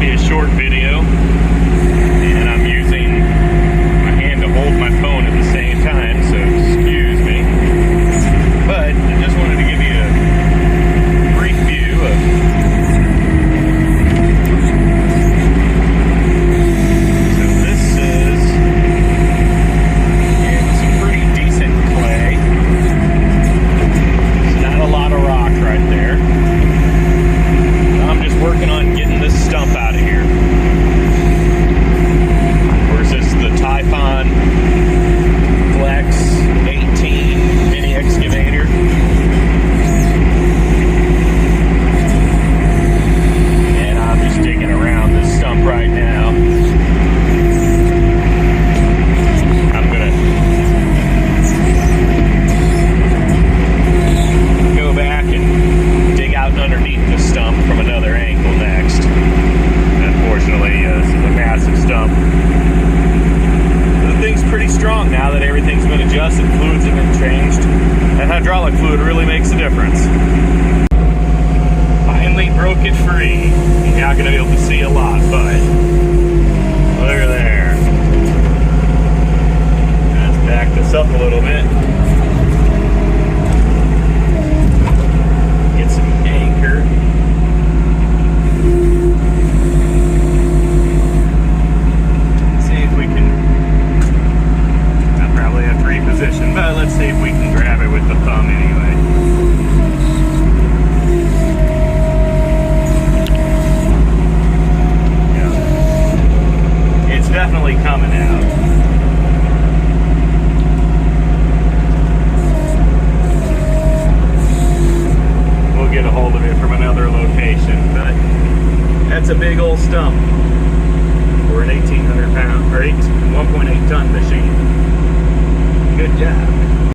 be a short video, and I'm using my hand to hold my phone at the same time, so excuse me. But I just wanted to give you a brief view of some pretty decent clay. It's not a lot of rock right there. I'm just working on getting this stump out of here. Of course, this is the Typhon Flex 18 mini excavator. And I'm just digging around this stump right now. I'm gonna go back and dig out underneath the stump from another angle next. Unfortunately, this is a massive stump. The thing's pretty strong now that everything's been adjusted, fluids have been changed. That hydraulic fluid really makes a difference. Finally broke it free. You're not going to be able to see a lot, but look at there. Let's back this up a little bit. Get some anchor. See if we can. I'll probably have to reposition, but let's see if we can grab it with the thumb anyway. Yeah. It's definitely coming out. We'll get a hold of it from another location, but that's a big old stump for an 1,800 pound or 1.8 ton machine.